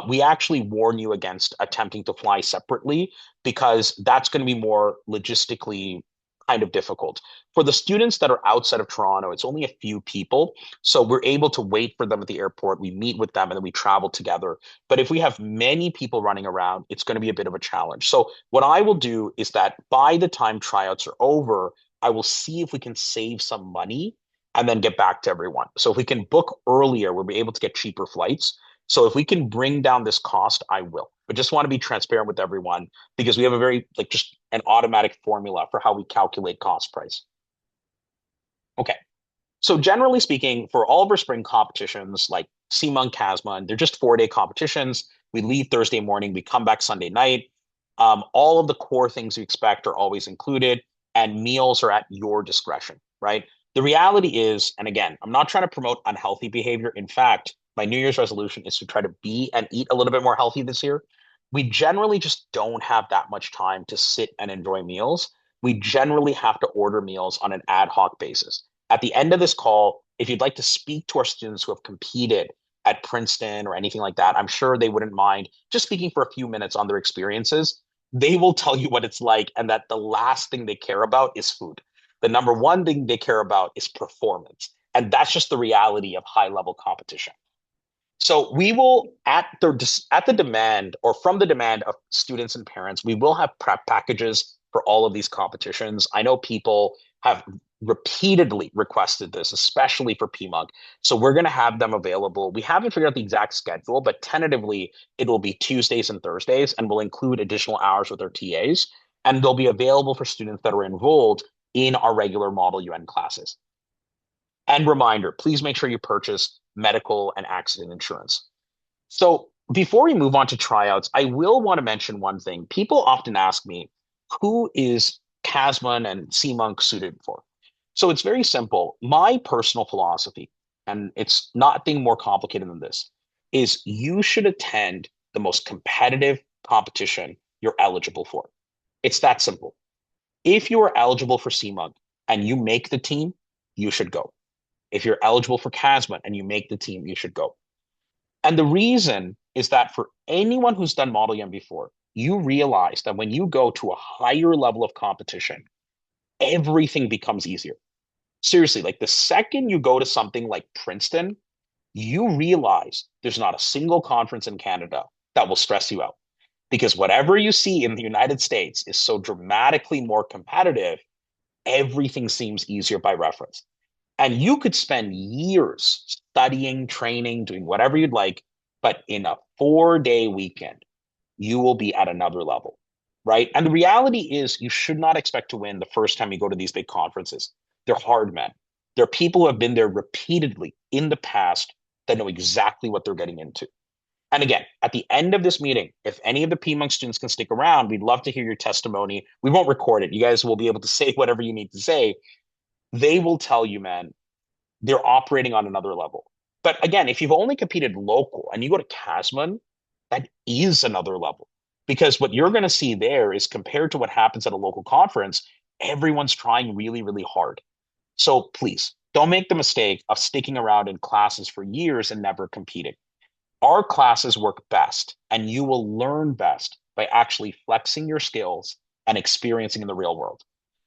we actually warn you against attempting to fly separately because that's going to be more logistically kind of difficult. For the students that are outside of Toronto, it's only a few people. So we're able to wait for them at the airport. We meet with them and then we travel together. But if we have many people running around, it's going to be a bit of a challenge. So what I will do is that by the time tryouts are over, I will see if we can save some money and then get back to everyone. So if we can book earlier, we'll be able to get cheaper flights. So if we can bring down this cost, I will. But just want to be transparent with everyone because we have a very like just an automatic formula for how we calculate cost price. Okay. So generally speaking, for all of our spring competitions like CMUN, CASMUN, they're just 4 day competitions. We leave Thursday morning, we come back Sunday night. All of the core things you expect are always included, and meals are at your discretion, right? The reality is, and again, I'm not trying to promote unhealthy behavior. In fact, my New Year's resolution is to try to be and eat a little bit more healthy this year. We generally just don't have that much time to sit and enjoy meals. We generally have to order meals on an ad hoc basis. At the end of this call, if you'd like to speak to our students who have competed at Princeton or anything like that, I'm sure they wouldn't mind just speaking for a few minutes on their experiences. They will tell you what it's like and that the last thing they care about is food. The number one thing they care about is performance. And that's just the reality of high level competition. So we will at the demand or from the demand of students and parents, we will have prep packages for all of these competitions. I know people have repeatedly requested this, especially for PMUG. So we're going to have them available. We haven't figured out the exact schedule, but tentatively it will be Tuesdays and Thursdays, and we'll include additional hours with our TAs, and they'll be available for students that are enrolled in our regular Model UN classes. And reminder, please make sure you purchase medical and accident insurance. So before we move on to tryouts, I will want to mention one thing. People often ask me, who is CASMUN and CMUNC suited for? So it's very simple. My personal philosophy, and it's nothing more complicated than this, is you should attend the most competitive competition you're eligible for. It's that simple. If you are eligible for CMUNC and you make the team, you should go. If you're eligible for CASMUN and you make the team, you should go. And the reason is that for anyone who's done Model UN before, you realize that when you go to a higher level of competition, everything becomes easier. Seriously, like the second you go to something like Princeton, you realize there's not a single conference in Canada that will stress you out. Because whatever you see in the United States is so dramatically more competitive, everything seems easier by reference. And you could spend years studying, training, doing whatever you'd like, but in a 4 day weekend, you will be at another level, right? And the reality is, you should not expect to win the first time you go to these big conferences. They're hard men. They're people who have been there repeatedly in the past that know exactly what they're getting into. And again, at the end of this meeting, if any of the PMUNC students can stick around, we'd love to hear your testimony. We won't record it. You guys will be able to say whatever you need to say. They will tell you, man, they're operating on another level. But again, if you've only competed local and you go to CASMUN, that is another level. Because what you're going to see there is, compared to what happens at a local conference, everyone's trying really, really hard. So please don't make the mistake of sticking around in classes for years and never competing. Our classes work best, and you will learn best by actually flexing your skills and experiencing in the real world.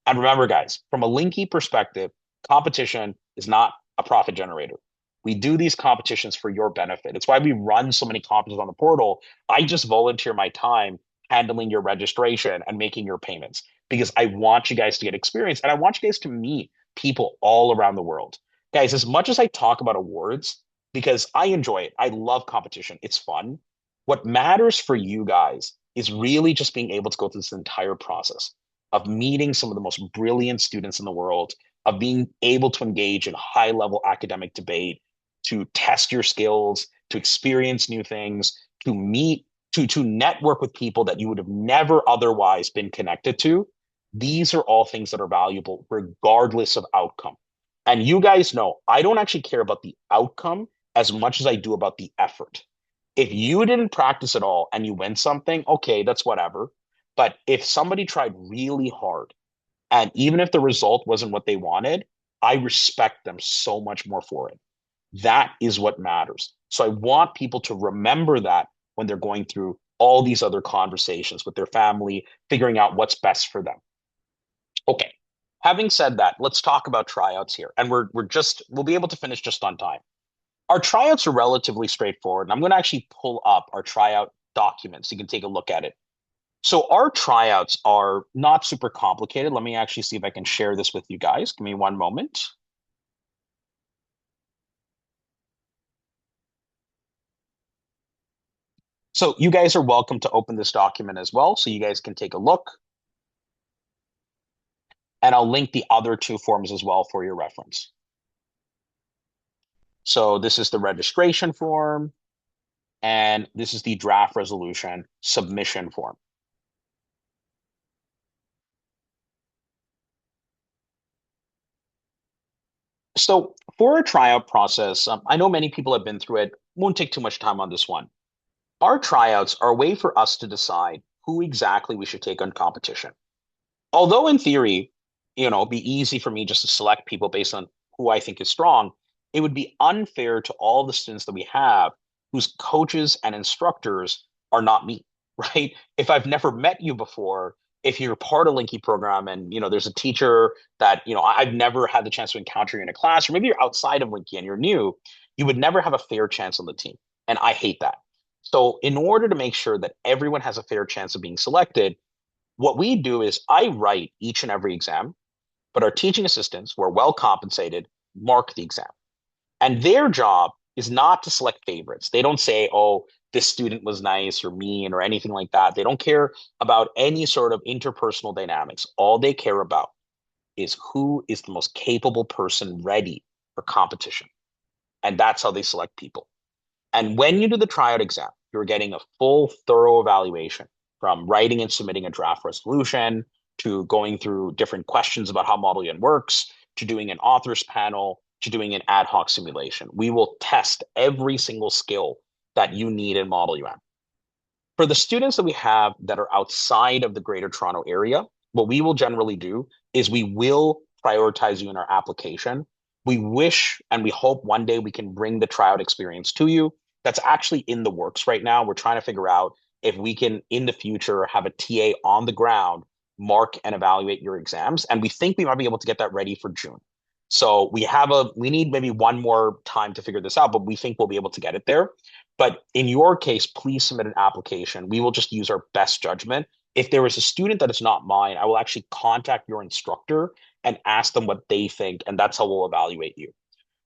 And remember, guys, from a LinkedKey perspective, competition is not a profit generator. We do these competitions for your benefit. It's why we run so many competitions on the portal. I just volunteer my time handling your registration and making your payments because I want you guys to get experience and I want you guys to meet people all around the world. Guys, as much as I talk about awards, because I enjoy it, I love competition, it's fun. What matters for you guys is really just being able to go through this entire process of meeting some of the most brilliant students in the world, of being able to engage in high level academic debate, to test your skills, to experience new things, to meet, to network with people that you would have never otherwise been connected to. These are all things that are valuable regardless of outcome. And you guys know, I don't actually care about the outcome as much as I do about the effort. If you didn't practice at all and you win something, okay, that's whatever. But if somebody tried really hard, and even if the result wasn't what they wanted, I respect them so much more for it. That is what matters. So I want people to remember that when they're going through all these other conversations with their family, figuring out what's best for them. Okay. Having said that, let's talk about tryouts here. And we'll be able to finish just on time. Our tryouts are relatively straightforward. And I'm going to actually pull up our tryout document so you can take a look at it. So our tryouts are not super complicated. Let me actually see if I can share this with you guys. Give me one moment. So you guys are welcome to open this document as well, so you guys can take a look. And I'll link the other two forms as well for your reference. So this is the registration form, and this is the draft resolution submission form. So for a tryout process, I know many people have been through it. Won't take too much time on this one. Our tryouts are a way for us to decide who exactly we should take on competition. Although in theory, it'd be easy for me just to select people based on who I think is strong, it would be unfair to all the students that we have whose coaches and instructors are not me, right? If I've never met you before, if you're part of LinkedKey program and there's a teacher that I've never had the chance to encounter you in a class, or maybe you're outside of LinkedKey and you're new, you would never have a fair chance on the team. And I hate that. So in order to make sure that everyone has a fair chance of being selected, what we do is I write each and every exam. but our teaching assistants, who are well compensated, mark the exam. And their job is not to select favorites. They don't say, oh, this student was nice or mean or anything like that. They don't care about any sort of interpersonal dynamics. All they care about is who is the most capable person ready for competition. And that's how they select people. And when you do the tryout exam, you're getting a full, thorough evaluation from writing and submitting a draft resolution to going through different questions about how Model UN works to doing an authors panel to doing an ad hoc simulation. We will test every single skill that you need in Model UN. For the students that we have that are outside of the Greater Toronto area, what we will generally do is we will prioritize you in our application. We wish and we hope one day we can bring the tryout experience to you. That's actually in the works right now. We're trying to figure out if we can, in the future, have a TA on the ground mark and evaluate your exams. And we think we might be able to get that ready for June. So we need maybe one more time to figure this out, but we think we'll be able to get it there. But in your case, please submit an application. We will just use our best judgment. If there is a student that is not mine, I will actually contact your instructor and ask them what they think, and that's how we'll evaluate you.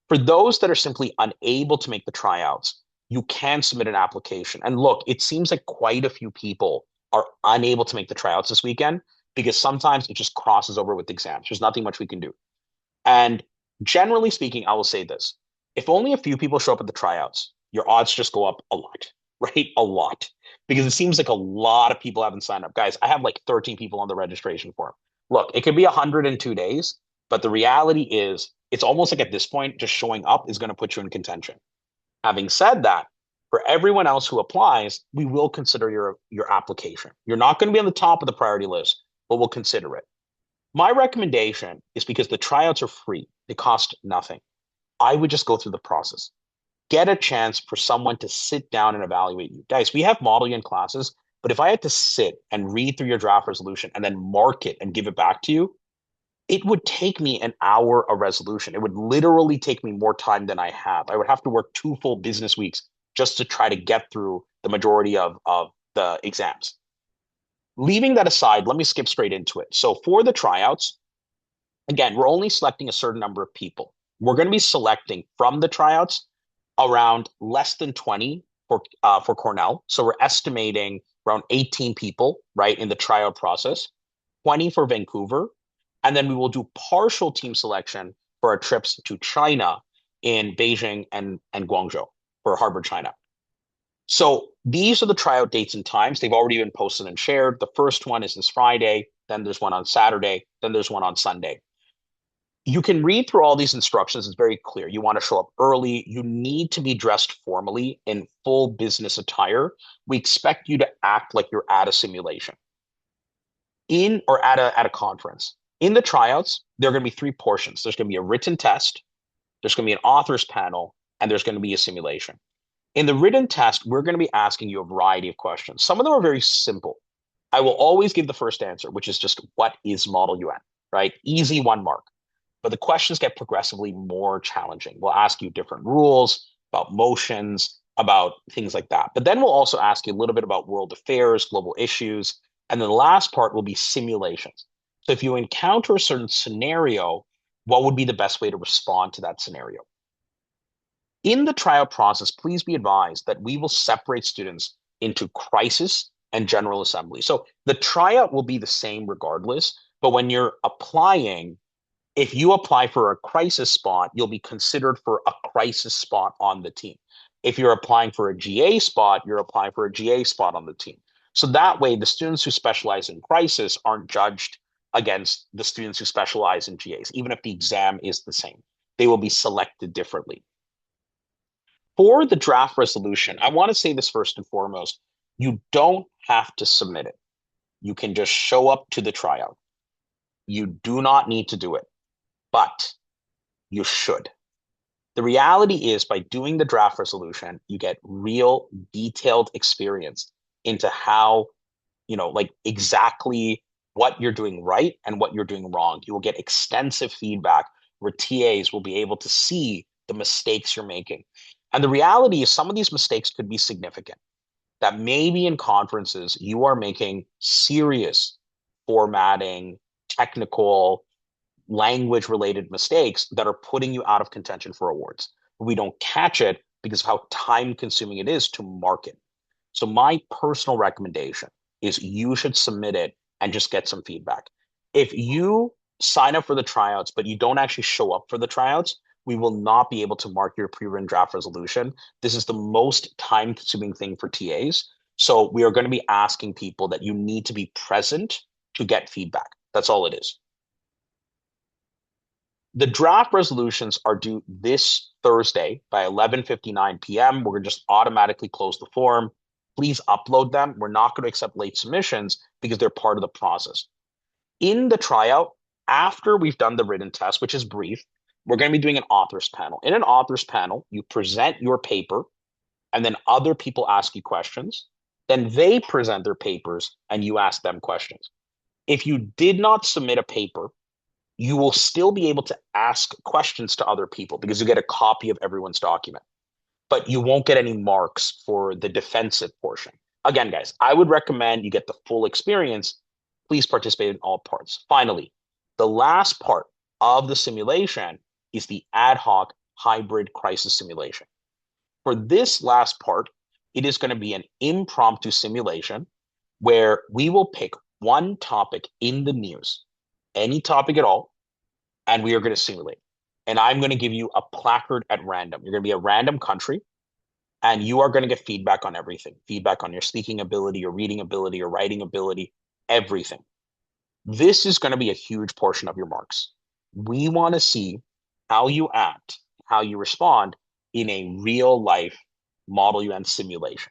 For those that are simply unable to make the tryouts, you can submit an application. And look, it seems like quite a few people are unable to make the tryouts this weekend because sometimes it just crosses over with exams. There's nothing much we can do. And generally speaking, I will say this. If only a few people show up at the tryouts, your odds just go up a lot, right? A lot. Because it seems like a lot of people haven't signed up. Guys, I have like 13 people on the registration form. Look, it could be 102 days, but the reality is it's almost like at this point, just showing up is going to put you in contention. Having said that, for everyone else who applies, we will consider your application. You're not going to be on the top of the priority list, but we'll consider it. My recommendation is because the tryouts are free, they cost nothing. I would just go through the process. Get a chance for someone to sit down and evaluate you. Guys, we have Model UN classes, but if I had to sit and read through your draft resolution and then mark it and give it back to you, it would take me an hour a resolution. It would literally take me more time than I have. I would have to work 2 full business weeks just to try to get through the majority of the exams. Leaving that aside, let me skip straight into it. So for the tryouts, again, we're only selecting a certain number of people. We're going to be selecting from the tryouts around less than 20 for Cornell. So we're estimating around 18 people, right, in the tryout process, 20 for Vancouver, and then we will do partial team selection for our trips to China in Beijing and Guangzhou for Harvard, China. So these are the tryout dates and times. They've already been posted and shared. The first one is this Friday, then there's one on Saturday, then there's one on Sunday. You can read through all these instructions. It's very clear. You want to show up early. You need to be dressed formally in full business attire. We expect you to act like you're at a simulation in or at a conference. In the tryouts, there are going to be three portions. There's going to be a written test, there's going to be an authors panel, and there's going to be a simulation. In the written test, we're going to be asking you a variety of questions. Some of them are very simple. I will always give the first answer, which is just what is Model UN, right? Easy 1 mark. But the questions get progressively more challenging. We'll ask you different rules about motions, about things like that. But then we'll also ask you a little bit about world affairs, global issues. And then the last part will be simulations. So if you encounter a certain scenario, what would be the best way to respond to that scenario? In the tryout process, please be advised that we will separate students into crisis and general assembly. So the tryout will be the same regardless, but when you're applying, if you apply for a crisis spot, you'll be considered for a crisis spot on the team. If you're applying for a GA spot, you're applying for a GA spot on the team. So that way, the students who specialize in crisis aren't judged against the students who specialize in GAs, even if the exam is the same. They will be selected differently. For the draft resolution, I want to say this first and foremost. You don't have to submit it. You can just show up to the tryout. You do not need to do it, but you should. The reality is by doing the draft resolution, you get real detailed experience into how, like exactly what you're doing right and what you're doing wrong. You will get extensive feedback where TAs will be able to see the mistakes you're making. And the reality is some of these mistakes could be significant. That maybe in conferences, you are making serious formatting, technical, language related mistakes that are putting you out of contention for awards. We don't catch it because of how time consuming it is to market. So my personal recommendation is you should submit it and just get some feedback. If you sign up for the tryouts, but you don't actually show up for the tryouts, we will not be able to mark your pre-written draft resolution. This is the most time-consuming thing for TAs. So we are going to be asking people that you need to be present to get feedback. That's all it is. The draft resolutions are due this Thursday by 11:59 p.m. We're going to just automatically close the form. Please upload them. We're not going to accept late submissions because they're part of the process. In the tryout, after we've done the written test, which is brief, we're going to be doing an authors panel. In an authors panel, you present your paper, and then other people ask you questions. Then they present their papers, and you ask them questions. If you did not submit a paper, you will still be able to ask questions to other people because you get a copy of everyone's document, but you won't get any marks for the defensive portion. Again, guys, I would recommend you get the full experience. Please participate in all parts. Finally, the last part of the simulation is the ad hoc hybrid crisis simulation. For this last part, it is going to be an impromptu simulation where we will pick one topic in the news, any topic at all, and we are going to simulate. And I'm going to give you a placard at random. You're going to be a random country, and you are going to get feedback on everything. Feedback on your speaking ability, your reading ability, your writing ability, everything. This is going to be a huge portion of your marks. We want to see how you act, how you respond in a real life Model UN simulation.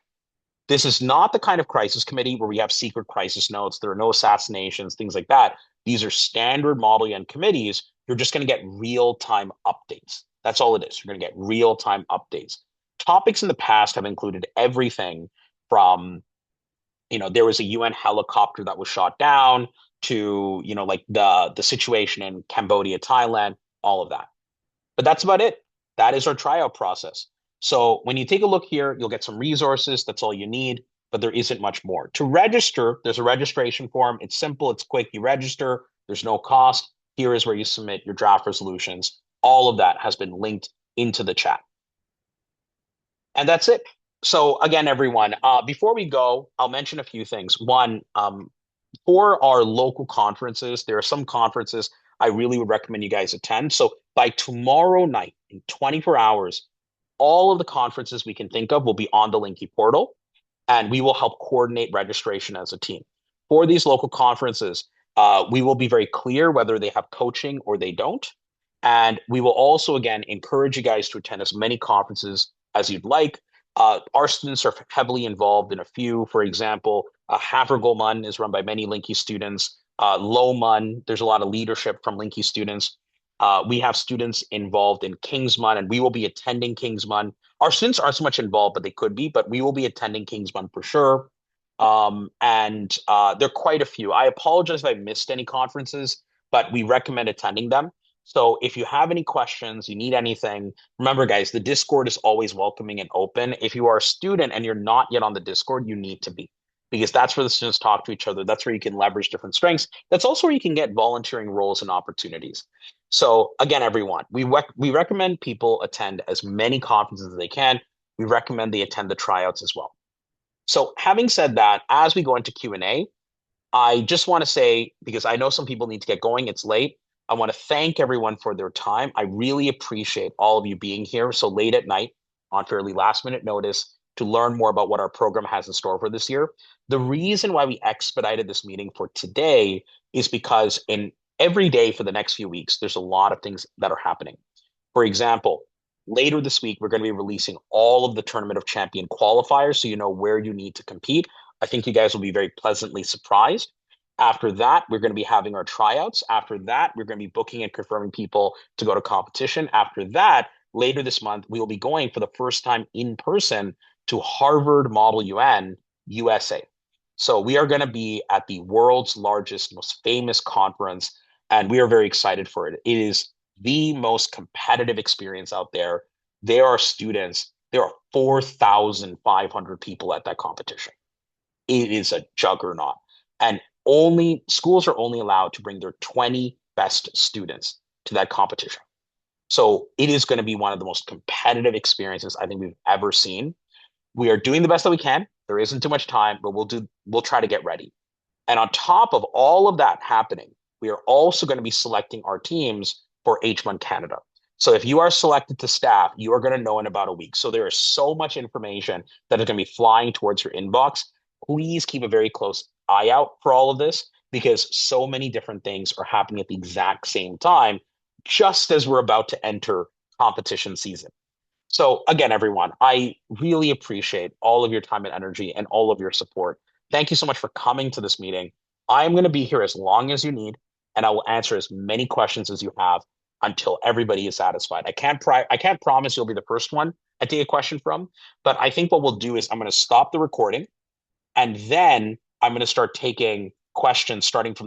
This is not the kind of crisis committee where we have secret crisis notes. There are no assassinations, things like that. These are standard Model UN committees. You're just going to get real-time updates. That's all it is. You're going to get real-time updates. Topics in the past have included everything from, there was a UN helicopter that was shot down to, like the situation in Cambodia, Thailand, all of that. But that's about it. That is our tryout process. So when you take a look here, you'll get some resources. That's all you need, but there isn't much more. To register, there's a registration form. It's simple. It's quick. You register. There's no cost. Here is where you submit your draft resolutions. All of that has been linked into the chat. And that's it. So again, everyone, before we go, I'll mention a few things. One, for our local conferences, there are some conferences I really would recommend you guys attend. So by tomorrow night, in 24 hours, all of the conferences we can think of will be on the LinkedKey portal, and we will help coordinate registration as a team. For these local conferences, we will be very clear whether they have coaching or they don't. And we will also, again, encourage you guys to attend as many conferences as you'd like. Our students are heavily involved in a few. For example, Havergal MUN is run by many LinkedKey students. Low MUN, there's a lot of leadership from LinkedKey students. We have students involved in King's MUN, and we will be attending King's MUN. Our students aren't so much involved, but they could be, but we will be attending King's MUN for sure. And there are quite a few. I apologize if I missed any conferences, but we recommend attending them. So if you have any questions, you need anything, remember, guys, the Discord is always welcoming and open. If you are a student and you're not yet on the Discord, you need to be, because that's where the students talk to each other. That's where you can leverage different strengths. That's also where you can get volunteering roles and opportunities. So again, everyone, we recommend people attend as many conferences as they can. We recommend they attend the tryouts as well. So having said that, as we go into Q&A, I just want to say, because I know some people need to get going, it's late. I want to thank everyone for their time. I really appreciate all of you being here so late at night on fairly last minute notice to learn more about what our program has in store for this year. The reason why we expedited this meeting for today is because in every day for the next few weeks, there's a lot of things that are happening. For example, later this week, we're going to be releasing all of the Tournament of Champion qualifiers so you know where you need to compete. I think you guys will be very pleasantly surprised. After that, we're going to be having our tryouts. After that, we're going to be booking and confirming people to go to competition. After that, later this month, we will be going for the first time in person to Harvard Model UN, USA. So we are going to be at the world's largest, most famous conference, and we are very excited for it. It is the most competitive experience out there. There are students, there are 4,500 people at that competition. It is a juggernaut. And schools are only allowed to bring their 20 best students to that competition. So it is going to be one of the most competitive experiences I think we've ever seen. We are doing the best that we can. There isn't too much time, but we'll try to get ready. And on top of all of that happening, we are also going to be selecting our teams for H1 Canada. So if you are selected to staff, you are going to know in about a week. So there is so much information that is going to be flying towards your inbox. Please keep a very close eye out for all of this because so many different things are happening at the exact same time, just as we're about to enter competition season. So again, everyone, I really appreciate all of your time and energy and all of your support. Thank you so much for coming to this meeting. I'm going to be here as long as you need, and I will answer as many questions as you have until everybody is satisfied. I can't promise you'll be the first one I take a question from, but I think what we'll do is I'm going to stop the recording and then I'm going to start taking questions starting from